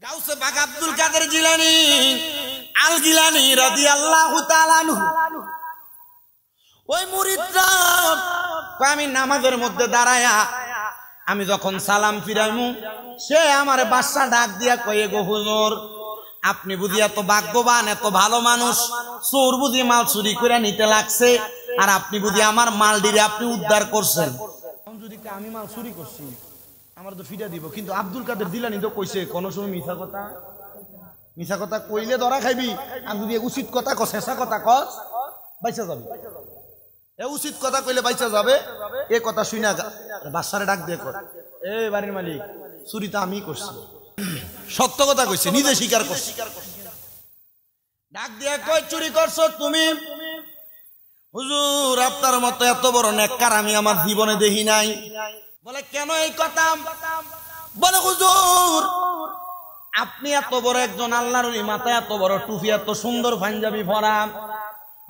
গাউসে পাক আব্দুল কাদের জিলানী আল জিলানী রাদিয়াল্লাহু তাআলা আনহু ওই মুরিদরা আমি নামাজের মধ্যে দাঁড়ায়া আমি যখন সালাম ফিরাইমু সে আমার বাদশা ডাক দিয়া কয়ে গো হুজুর আপনি বুঝি এত ভাগ্যবান এত ভালো মানুষ চোর বুঝি মাল চুরি করে নিতে লাগছে আর আপনি বুঝি আমার মাল ডিরে আপনি উদ্ধার করছেন। যদি আমি মাল চুরি করছি আমার তো ফিরা দিব, কিন্তু আব্দুল কাদের জিলানী তো কইছে কোন সময় মিছা কথা কইলে ধরা খাইবি, আর যদি উচিত কথা কস শেষা কথা কস বাইচা যাবে, উচিত কথা কইলে বাইচা যাবে। এ কথা শুনা বাদশারে ডাক দিয়ে কর, এ বাড়ির মালিক চুরি তো আমি করছি, সত্য কথা কইছে, নিজে স্বীকার করছে। ডাক দিয়ে কই চুরি করছো তুমি? হুজুর আপনার মতো এত বড় নেককার আমি আমার জীবনে দেখি নাই। বলে কেন এই কথা? বলে হুজুর আপনি এত বড় একজন আল্লাহর ওলি, মাথায় এত বড় টুপি, এত সুন্দর পাঞ্জাবি পরা।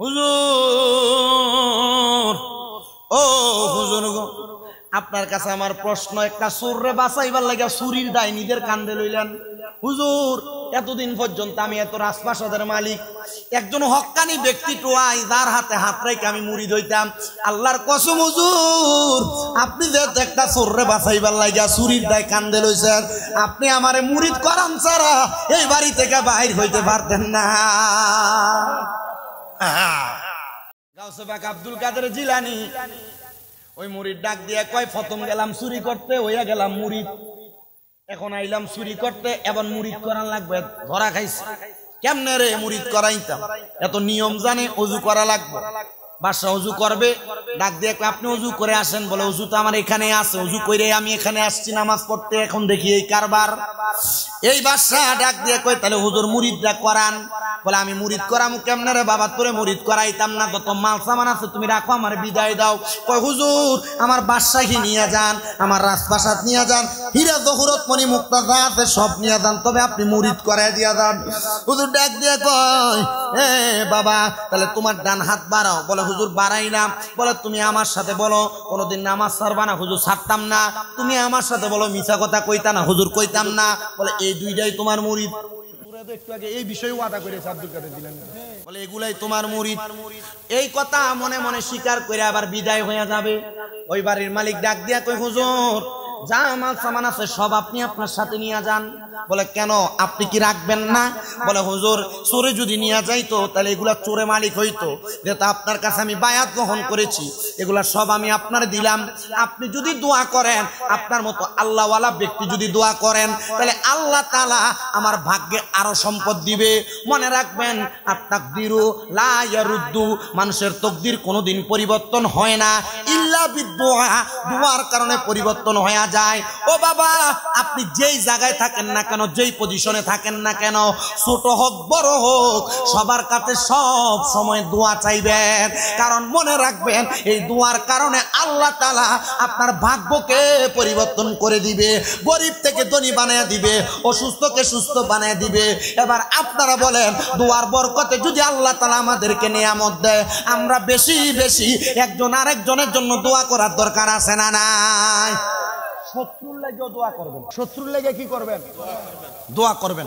হুজুর ও হুজুর গো আপনার কাছে আমার প্রশ্ন, একটা চোররে বাঁচাইবার লাগে চুরির দায় নিজের কান্দে লইলেন। হুজুর এতদিন পর্যন্ত আমি এত রাজপ্রাসাদের মালিক, একজন হক্কানি ব্যক্তি টোয়াই যার হাতে হাত রেখে আমি মুরিদ হইতাম। আল্লাহর কসম হুজুর আপনি যে একটা চোররে বাঁচাইবার লাগে চুরির দায় কান্দে লইছেন, আপনি আমারে মুরিদ করান ছাড়া এই বাড়ি থেকে বাইর হইতে পারতেন না। গাউসে পাক আব্দুল কাদের জিলানী ওই মুরিদ ডাক দিয়ে কয় প্রথম গেলাম চুরি করতে, হইয়া গেলাম মুরিদ, এখন আইলাম চুরি করতে, এবার মুরিদ করান লাগবে। ধরা খাইছে কেমনে রে মুরিদ করাইতাম, এত নিয়ম জানে, অজু করা লাগবে। বাদশা অজু করবে, ডাক দিয়ে আপনি অজু করে আসেন। বলে অজু তো আমার এখানে আছে, অজু করে আমি এখানে আসছি নামাজ পড়তে, এখন দেখি এই কারবার। এই বাদশা ডাক দিয়ে কয় তাহলে হুজুর মুরিদরা করান। বলে আমি মুরিদ করামু কেমনে রে বাবা, তোরে মুরিদ করাইতাম না, যত মাল সামান আছে তুমি রাখো, আমার বিদায় দাও। কয় হুজুর আমার বাদশাহী নিয়ে যান, আমার রাজপ্রাসাদ নিয়ে যান, হীরা জহরত মণি মুক্তা যা আছে সব নিয়ে যান, তবে আপনি মুরিদ করাই দিয়া যান। হুজুর ডাক দিয়ে কয় এ বাবা তাহলে তোমার ডান হাত বাড়াও। বলে হুজুর বাড়াই না। বলে তুমি আমার সাথে বলো কোনোদিন নামাজ ছাড়বা না। হুজুর ছাড়তাম না। তুমি আমার সাথে বলো মিছা কথা কইতা না। হুজুর কইতাম না। বলে এই দুইটাই তোমার মুরিদ। একটু আগে এই বিষয়ে ওয়াদা করেছে আব্দুল কাদের জিলানী, বলে এগুলাই তোমার মুরিদ। এই কথা মনে মনে স্বীকার করে আবার বিদায় হয়ে যাবে। ওই বাড়ির মালিক ডাক দিয়া কই হুজুর যা মাল সামান আছে সব আপনি আপনার সাথে নিয়ে যান। বলে কেন আপনি কি রাখবেন না? বলে হুজুর চোরে যদি নিয়ে যাইতো তাহলে এগুলা চোরে মালিক হইতো, যেটা আপনার কাছে আমি বায়াত গ্রহণ করেছি, এগুলা সব আমি আপনার দিলাম। আপনি যদি দোয়া করেন, আপনার মতো আল্লাহওয়ালা ব্যক্তি যদি দোয়া করেন, তাহলে আল্লাহ তাআলা আমার ভাগ্যে আরো সম্পদ দিবে। মনে রাখবেন আত-তাকদিরু লা ইয়ারুদ্দু, মানুষের তকদির কোনোদিন পরিবর্তন হয় না, ইল্লা বিদুআ, দোয়ার কারণে পরিবর্তন হয়ে যায়। ও বাবা আপনি যেই জায়গায় থাকেন না কেন, যেই পজিশনে থাকেন না কেন, ছোট হোক বড় হোক, সবার কাছে সব সময় দোয়া চাইবেন। কারণ মনে রাখবেন এই দোয়ার কারণে আল্লাহ তাআলা আপনার ভাগ্যকে পরিবর্তন করে দিবে, গরিব থেকে ধনী বানিয়ে দিবে, অসুস্থকে সুস্থ বানিয়ে দিবে। এবার আপনারা বলেন দোয়ার বরকতে যদি আল্লাহ তাআলা আমাদেরকে নিয়ামত দেয়, আমরা বেশি বেশি একজন আরেকজনের জন্য দোয়া করার দরকার আছে না নাই? শত্রুর লেগেও দোয়া করবেন, শত্রুর লেগে কি করবেন? দোয়া করবেন।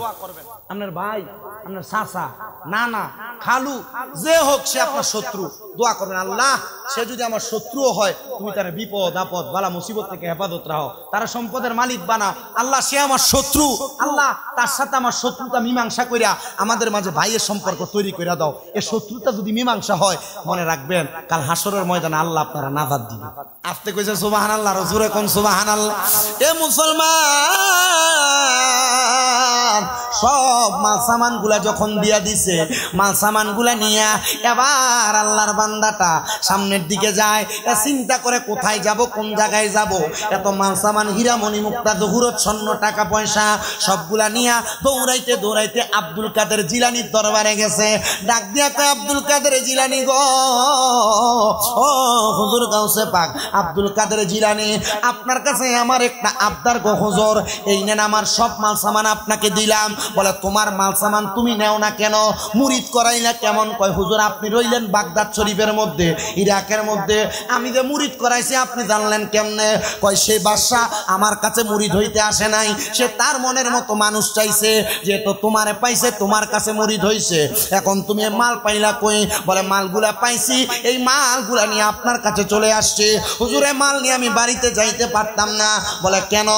আপনার ভাই, আপনার চাচা, নানা, খালু যে হোক সে আপনার শত্রু, দোয়া করবেন আল্লাহ সে যদি আমার শত্রুও হয় তুমি তার বিপদ আপদ বালা মুসিবত থেকে হেফাজত রাখো, তারা সম্পদের মালিক বানাও। আল্লাহ সে আমার শত্রু, আল্লাহ তার সাথে আমার শত্রুতা মীমাংসা কইরা আমাদের মাঝে ভাইয়ের সম্পর্ক তৈরি করে দাও। এই শত্রুতা যদি মীমাংসা হয়, মনে রাখবেন কাল হাসরের ময়দানে আল্লাহ আপনারা নাজাত দিবে। আস্তে কইছে সুবহানাল্লাহ, জোরে কোন সুবহানাল্লাহ। এ মুসলমান সব মাল সামান গুলা যখন দিয়া দিছে, মাল সামান গুলা নিয়ে এবার আল্লাহর বান্দাটা সামনের দিকে যায়, চিন্তা করে কোথায় যাব, কোন জায়গায় যাব। এত মাল সামান হীরা মণি মুক্তা জহুরত স্বর্ণ টাকা পয়সা সবগুলা নিয়ে দৌড়াইতে দৌড়াইতে আব্দুল কাদের জিলানীর দরবারে গেছে। ডাক দিয়া কয় আব্দুল কাদের জিলানী গো, ও হুজুর গাউসে পাক আব্দুল কাদের জিলানী, আপনার কাছে আমার একটা আবদার গো হুজুর, এই নেন আমার সব মাল সামান আপনাকে দিলাম। বলে তোমার মাল সামান তুমি নেও না কেন, মুরিদ করাইলা কেমন? কয় হুজুর আপনি রইলেন বাগদাদ শরীফের মধ্যে, ইরাকের মধ্যে, আমি যে মুরিদ করাইছি আপনি জানলেন কেমনে? কয় সেই বাদশা আমার কাছে মুরিদ হইতে আসে নাই, সে তার মনের মতো মানুষ চাইছে, যেহেতু তোমারে পাইছে তোমার কাছে মুরিদ হইছে। এখন তুমি মাল পাইলা কই? বলে মালগুলা পাইছি, এই মালগুলা নিয়ে আপনার কাছে চলে আসছে। হুজুরে মাল নিয়ে আমি বাড়িতে যাইতে পারতাম না। বলে কেন?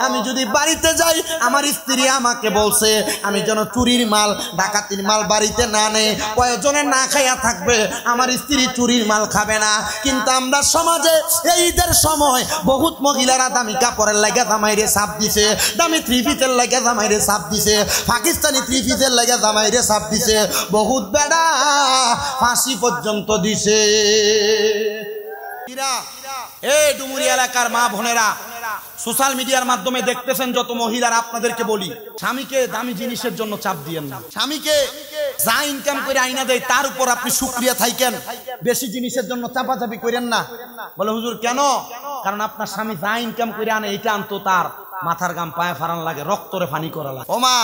আমি যদি বাড়িতে যাই আমার স্ত্রী আমাকে বলছে আমি যেন চুরির মাল ডাকাতির মাল বাড়িতে না নেই, কয়েকজনে না খাইয়া থাকবে, আমার স্ত্রী চুরির মাল খাবে না। কিন্তু আমরা সমাজে এই ঈদের সময় বহুত মহিলারা দামি কাপড়ের লাগে জামাইরে ছাপ দিছে, দামি থ্রি পিসের লাগে জামাইরে ছাপ দিছে, পাকিস্তানি থ্রি পিসের লাগে জামাইরে ছাপ দিছে, বহুত বেড়া ফাঁসি পর্যন্ত দিছে। এই ডুমুরি এলাকার মা বোনেরা সোশ্যাল মিডিয়ার মাধ্যমে দেখতেছেন যত মহিলারা, আপনাদেরকে বলি স্বামীকে দামি জিনিসের জন্য চাপ দিয়েন না। স্বামীকে যা ইনকাম করে আইনা দেয় তার উপর আপনি শুকরিয়া থাকেন, বেশি জিনিসের জন্য চাপাচাপি করেন না। বলে হুজুর কেন? কারণ আপনার স্বামী যা ইনকাম করে আনে এটা আনতো তার মাথার গাম পায়ে ফারান লাগে, রক্তরে ফানি করা লাগে। ও মা,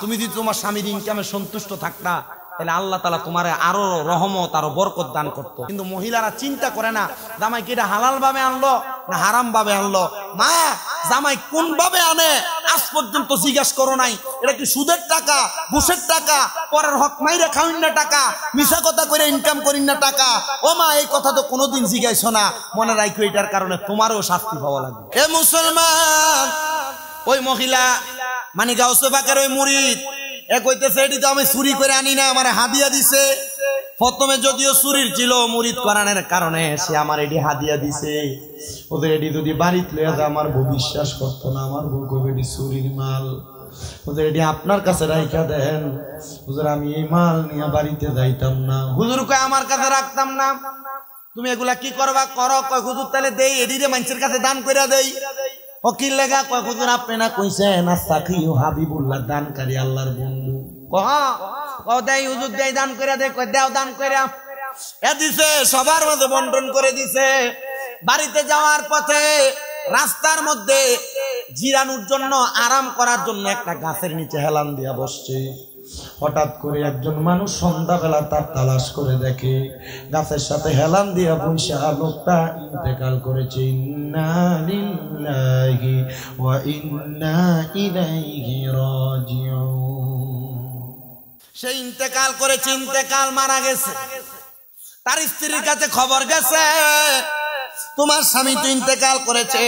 তুমি যদি তোমার স্বামীর ইনকামে সন্তুষ্ট থাকতা তাহলে আল্লাহ তাআলা তোমারে আরো রহমত আরো বরকত দান করতো। কিন্তু মহিলারা চিন্তা করে না জামাই কি এটা হালাল ভাবে আনলো না হারাম ভাবে আনলো। মা, জামাই কোন ভাবে আনে আজ পর্যন্ত জিজ্ঞাসা করো নাই? এটা কি সুদের টাকা, ঘুষের টাকা, পরের হক মাইরে খাওয়িন না টাকা, মিছা কথা করে ইনকাম করিন না টাকা? ও মা, এই কথা তো কোনোদিন জিজ্ঞাসো না। মনে রাখো এটার কারণে তোমারও শাস্তি পাওয়া লাগবে। এ মুসলমান, ওই মহিলা মানে গাউসে পাকের ওই মুরিদ এ কইতেছে এটি তো আমি চুরি করে আনি না, আমার হাদিয়া দিছে। প্রথমে যদিও চুরির ছিল, মুরিদ করানোর কারণে সে আমার এটি হাদিয়া দিছে। ওদের এটি যদি বাড়িতে লইয়া যায় আমার বউ বিশ্বাস করতো না, আমার বউ কবে এটি চুরির মাল, ওদের এটি আপনার কাছে রাইখা দেন। হুজুর আমি এই মাল নিয়ে বাড়িতে যাইতাম না। হুজুর কয় আমার কাছে রাখতাম না, তুমি এগুলা কি করবা করো। কয় হুজুর তাহলে দেই, এডিরে মানুষের কাছে দান করে দেই। ওকিল লেগা কয় হুজুর আপনি না কইছেন আস্তাকিউ হাবিবুল্লাহ দানকারী আল্লাহর বন্ধু। দেয় হুজুর দেয়, দান করে দেয়। কয় দাও দান করে। এ দিছে, সবার মধ্যে বন্টন করে দিছে। বাড়িতে যাওয়ার পথে রাস্তার মধ্যে জিরানোর জন্য আরাম করার জন্য একটা গাছের নিচে হেলান দিয়া বসছে। হঠাৎ করে একজন মানুষ সন্ধ্যাবেলা তার তালাশ করে দেখে গাছের সাথে হেলান দিয়া বৈশা লোকটা ইন্তেকাল করেছে। ইন্না লিল্লাহি ওয়া ইন্না ইলাইহি রাজিউন। সে ইন্তেকাল করেছে, ইন্তেকাল মারা গেছে। তার স্ত্রীর কাছে খবর গেছে তোমার স্বামী তো ইন্তেকাল করেছে।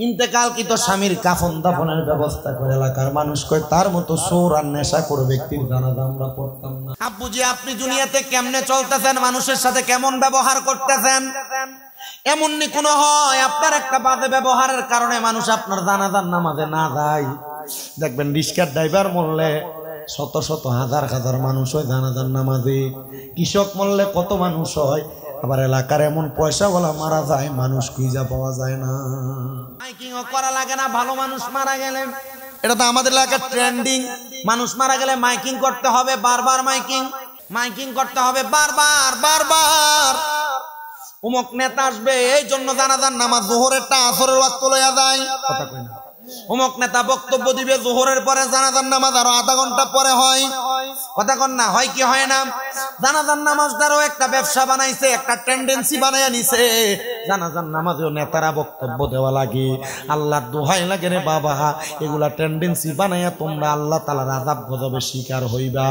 ইন্তেকাল কি তো স্বামীর কাফন দাফনের ব্যবস্থা করে এলাকার মানুষ কয় তার মতো চোর আর নেশা করে ব্যক্তির জানাজা আমরা পড়তাম না। আব্বুজি আপনি দুনিয়াতে কেমনে চলতেছেন, মানুষের সাথে কেমন ব্যবহার করতেছেন? এমন নি কোনো হয় আপনার একটা বাজে ব্যবহারের কারণে মানুষ আপনার জানাজার নামাজে না যায়। দেখবেন রিক্সার ড্রাইভার মরলে শত শত হাজার হাজার মানুষ হয় জানাজার নামাজে, কৃষক মরলে কত মানুষ হয়, আবার এলাকার এমন পয়সাওয়ালা মারা যায় মানুষ খুঁজা পাওয়া যায় না। মাইকিং করা লাগে না ভালো মানুষ মারা গেলে? এটা তো আমাদের এলাকার ট্রেন্ডিং। মানুষ মারা গেলে মাইকিং করতে হবে, বারবার মাইকিং করতে হবে, বারবার বারবার। অমুক নেতা আসবে এই জন্য জানাজার নামাজ জোহরেরটা আসরের ওয়াক্ত লইয়া যায়। কথা কই না। অমুক নেতা বক্তব্য দিবে জোহরের পরে, জানাজার নামাজ আরো আধা ঘন্টা পরে হয়। কথা কন না, হয় কি হয় না? জানাজার নামাজটারও একটা ব্যবসা বানাইছে, একটা টেন্ডেন্সি বানাইয়া নিছে। জানাজার নামাজেও নেতারা বক্তব্য দেওয়া লাগে। আল্লাহর দোহাই লাগে রে বাবা, এগুলা টেন্ডেন্সি বানাইয়া তোমরা আল্লাহ তাআলার আযাব গজবের শিকার হইবা।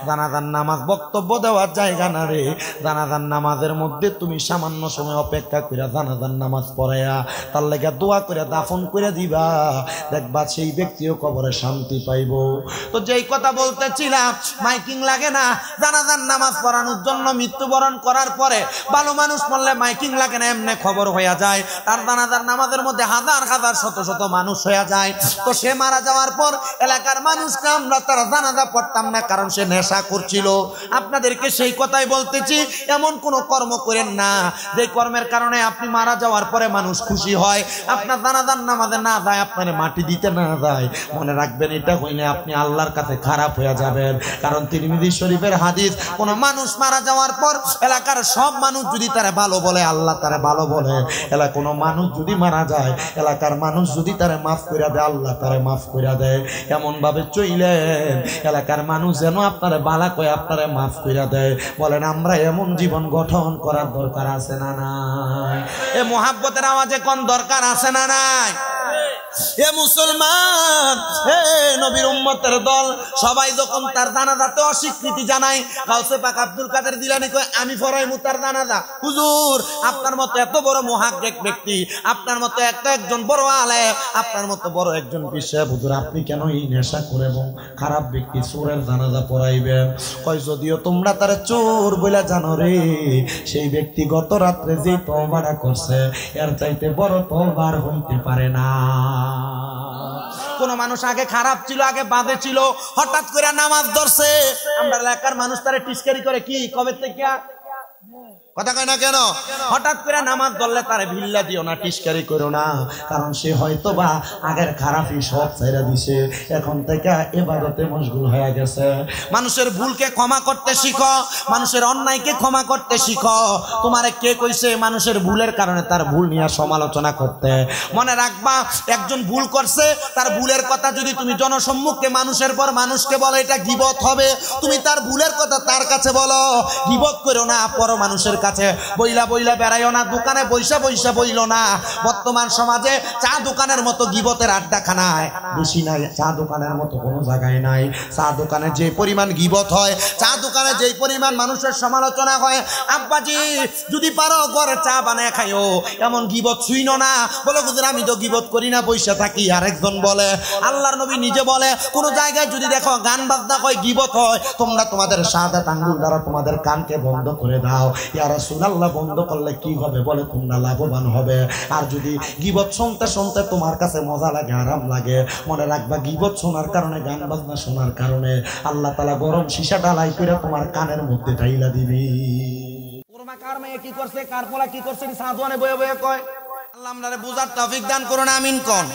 জানাজার নামাজ বক্তব্য দেওয়ার জায়গা না রে। জানাজার নামাজের মধ্যে তুমি সামান্য সময় অপেক্ষা করে জানাজার নামাজ পড়াইয়া তার লাগা দোয়া করে দাফন করে দিবা, দেখবা সেই ব্যক্তিও কবরে শান্তি পাইব। তো যেই কথা বলতেছিলাম, মাইকিং লাগে না জানাজার নামাজ পড়ানোর জন্য। মৃত্যুবরণ করার পরে ভালো মানুষ মরলে মাইকিং লাগে না, এমনি খবর হয়ে যায়। তার জানাজার নামাজের মধ্যে হাজার হাজার শত শত মানুষ হয়ে যায়। তো সে মারা যাওয়ার পর এলাকার মানুষকে আমরা তার জানাজা পড়তাম না, কারণ সে নেশা করছিল। আপনাদেরকে সেই কথাই বলতেছি, এমন কোন কর্ম করেন না যে কর্মের কারণে আপনি মারা যাওয়ার পরে মানুষ খুশি হয়, আপনার জানাজার নামাজে না যায়, আপনার মাটি দিতে না যায়। মনে রাখবেন এটা হইলে আপনি আল্লাহর কাছে খারাপ হয়ে যাবেন। কারণ তিরমিজি শরীফের হাদিস, কোন মানুষ মারা যাওয়ার পর এলাকার সব মানুষ যদি তারা ভালো বলে আল্লাহ তারা ভালো বলে এলা কোনো মানুষ যদি মারা যায় এলাকার মানুষ যদি তারে মাফ কইরা দেয় আল্লাহ তারে মাফ কইরা দেয় এমন ভাবে চইলেন এলাকার মানুষ যেন আপনারে বালা কয় আপনারে মাফ কইরা দেয় বলেন আমরা এমন জীবন গঠন করার দরকার আছে না নাই এ মোহাব্বতের আওয়াজে কোন দরকার আছে না নাই এ মুসলমান হে নবীর উম্মতের দল সবাই যখন তার জানাজাতে অস্বীকৃতি জানায় গাউসে পাক আব্দুল কাদের জিলানী কয় আমি পড়াইমু তার জানাজা হুজুর আপনার মতো এত বড় মুহাক্কিক ব্যক্তি আপনার মতো একজন বড় আলেম আপনার মতো বড় একজন বিশেষ হুজুর আপনি কেন এই নেশা করে এবং খারাপ ব্যক্তি চোরের জানাজা পড়াইবেন কয় যদিও তোমরা তার চোর বলে জানো রে সেই ব্যক্তি গত রাত্রে যে তওবাটা করছে এর চাইতে বড় তওবার হইতে পারে না কোন মানুষ আগে খারাপ ছিল আগে বাদে ছিল হঠাৎ করে নামাজ ধরছে আমরা এলাকার মানুষ তারে টিস্কারি করে কি কবে থেকে কথা কয় না কেন হঠাৎ করে নামাজ ধরলে তারে ভিল্লা দিও না টিস্কারি করো না কারণ সে হয়তো বা আগের খারাপই সব ছাইরা দিছে এখন থেকে ইবাদতে মশগুল হয়ে গেছে মানুষের ভুলকে ক্ষমা করতে শিখো মানুষের অন্যায়কে ক্ষমা করতে শিখো তোমারে কে কইছে মানুষের ভুলের কারণে তার ভুল নিয়ে সমালোচনা করতে মনে রাখবা একজন ভুল করছে তার ভুলের কথা যদি তুমি জনসম্মুখে মানুষের পর মানুষকে বলো এটা গীবত হবে তুমি তার ভুলের কথা তার কাছে বলো গীবত করো না পর মানুষের কাছে বইলা বইলা বেড়াইও না দোকানে বইসা বইসা বইলো না বর্তমান সমাজে চা দোকানের মতো গীবতের আড্ডাখানায় বেশি নাই চা দোকানের মতো কোনো জায়গায় নাই চা দোকানে যে পরিমাণ গীবত হয় চা দোকানে যে পরিমাণ মানুষের সমালোচনা হয় আব্বাজি যদি পারো ঘরে চা বানায় খাইও এমন গীবত শুইনো না বলো হুজুর আমি তো গীবত করি না বইসা থাকি আরেকজন বলে আল্লাহর নবী নিজে বলে কোন জায়গায় যদি দেখো গান বাজনা হয় গীবত হয় তোমরা তোমাদের শাহাদাত আঙ্গুল দ্বারা তোমাদের কানকে বন্ধ করে দাও ইয়া রাসূলুল্লাহ বন্ধ করলে কি হবে বলে তোমরা লাভবান হবে আর যদি গীবত শুনতে শুনতে তোমার কাছে মজা লাগে আরাম লাগে মনে রাখবা গীবত শোনার কারণে গান বাজনা শোনার কারণে আল্লাহ তাআলা গরম সীসা ঢালাই করে তোমার কানের মধ্যে ঢাইলা দিবি ওরমা কার মেয়ে কি করছে কার পোলা কি করছে সাধুয়ানে বয়ে বয়ে কয় আল্লাহ আমরারে বুঝার তৌফিক দান করুন আমিন কোন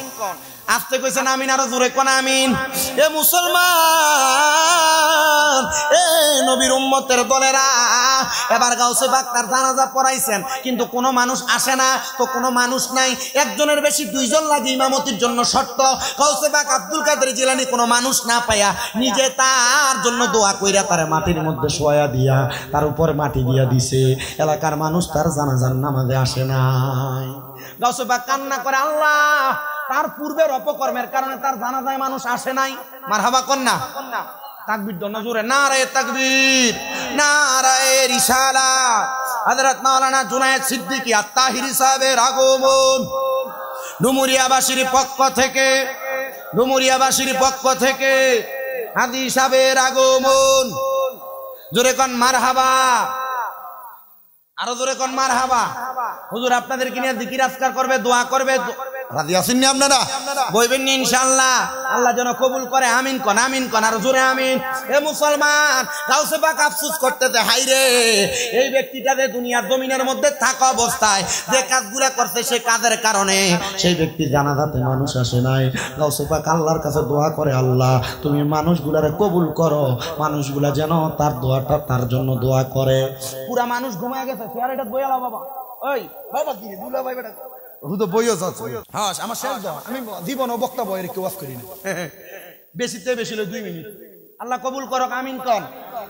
আস্তে কইছেন আমিন আর জোরে কোন আমিন এ মুসলমান এ নবীর উম্মতের দলেরা এবার গাউসে পাক তার জানাজা পড়াইছেন কিন্তু কোনো মানুষ আসে না তো কোনো মানুষ নাই একজনের বেশি দুইজন লাগে ইমামতির জন্য শর্ত গাউসে পাক আব্দুল কাদের জিলানী কোনো মানুষ না পায়া নিজে তার জন্য দোয়া কইরা তারে মাটির মধ্যে শোয়া দিয়া তার উপর মাটি দিয়া দিছে এলাকার মানুষ তার জানাজার নামাজে আসে নাই গাউসে পাক কান্না করে আল্লাহ তার পূর্বের অপকর্মের কারণে তার জানাজায় মানুষ আসে নাই মারহাবা কন্যা তাকবীর দন্ন জোরে নারে তাকবীর নারে রিসালাত হযরত মাওলানা জুনায়েদ সিদ্দিকী আত-তাহিরি সাহেবের আগমন ডুমুরিয়াবাসীর পক্ষ থেকে হাজী সাহেবের আগমন জোরে কোন মারহাবা আরো জোরে কোন মারহাবা হুজুর আপনাদেরকে নিয়ে জিকির আজকার করবে দোয়া করবে রাজি আছেন না আপনারা বইবেন নি ইনশাআল্লাহ আল্লাহ যেন কবুল করে আমিন কোন আর জোরে আমিন এ মুসলমান গাউসে পাক আফসোস করতেছে হাই রে এই ব্যক্তিটা যে দুনিয়ার জমিনের মধ্যে থাকা অবস্থায় যে কাজগুলো করছে সেই কাজের কারণে সেই ব্যক্তি জানাজাতে মানুষ আসে নাই গাউসে পাক আল্লাহর কাছে দোয়া করে আল্লাহ তুমি মানুষগুলারে কবুল করো মানুষগুলা যেন তার দোয়াটা তার জন্য দোয়া করে পুরা মানুষ ঘুমায় গেছে চেয়ার এটা বইয়ালা বাবা ওই বাবা কি দুলা ভাই বেটা হুদো বইও যাচ্ছে হ্যাঁ আমার শেষ দাও আমি জীবন ও বক্তা বইয়ের কেউ ওয়াজ করি না বেশিতে বেশি হলো 2 মিনিট আল্লাহ কবুল করক আমিন কোন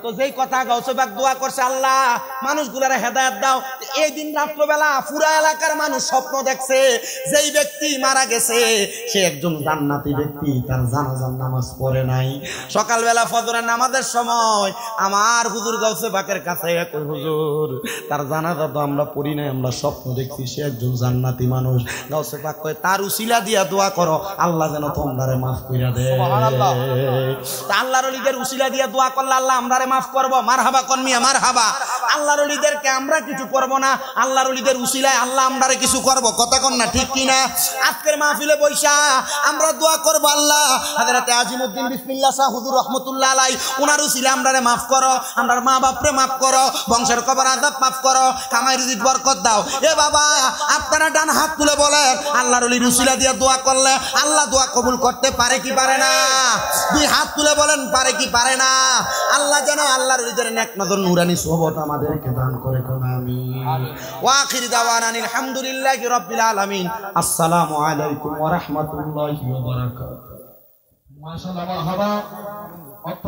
তো যেই কথা গাউসে পাক দোয়া করছে আল্লাহ মানুষগুলারে হেদায়েত দাও এই দিন রাত্রবেলা পুরা এলাকার মানুষ স্বপ্ন দেখছে যেই ব্যক্তি মারা গেছে সে একজন জান্নাতি ব্যক্তি তার জানাজার নামাজ পড়ে নাই সকালবেলা ফজরের নামাজের সময় আমার হুজুর গাউসে পাকের কাছে কই হুজুর তার জানাজা তো আমরা পড়ি নাই আমরা স্বপ্ন দেখছি সে একজন জান্নাতি মানুষ গাউসে পাক কয় তার উসিলা দিয়া দোয়া করো আল্লাহ যেন তোমারে maaf কইরা দেয় সুবহানাল্লাহ তা আল্লাহর ওলিদের উসিলা দিয়া দোয়া করলে আল্লাহ আমরারে maaf করব মারহাবা কোন মিয়া মারহাবা আল্লাহর ওলিদেরকে আমরা কিছু করব না আল্লাহর ওলিদের উসিলায় আল্লাহ আমরারে কিছু করব কথা কোন না ঠিক কি না আজকের মাহফিলে বৈশা আমরা দোয়া করব আল্লাহ হযরতে আজিমউদ্দিন বিসমিল্লাহ শাহ হুজুর রাহমাতুল্লাহ আলাই উনার উসিলায় আমরারে maaf করো আমরার মা বাপরে maaf করো বংশের কবর আযাব maaf করো কামাই রিজিক বরকত দাও এ বাবা আপনারা ডান হাত তুলে বলেন আল্লাহর ওলির উসিলা দিয়া দোয়া করলে আল্লাহ দোয়া কবুল করতে পারে কি পারে না দুই হাত তুলে বলেন পারে কি পারে না আল্লাহ আল্লাহ যেন আল্লাহর হৃদয়ের নেক নজর নূরানি সোহবত আমাদেরকে দান করে কোন আমিন ওয়া আখির দাওয়ানা আলহামদুলিল্লাহি রাব্বিল আলামিন আসসালামু আলাইকুম ওয়া রাহমাতুল্লাহি ওয়া বারাকাতুহু মাশাআল্লাহ মারহাবা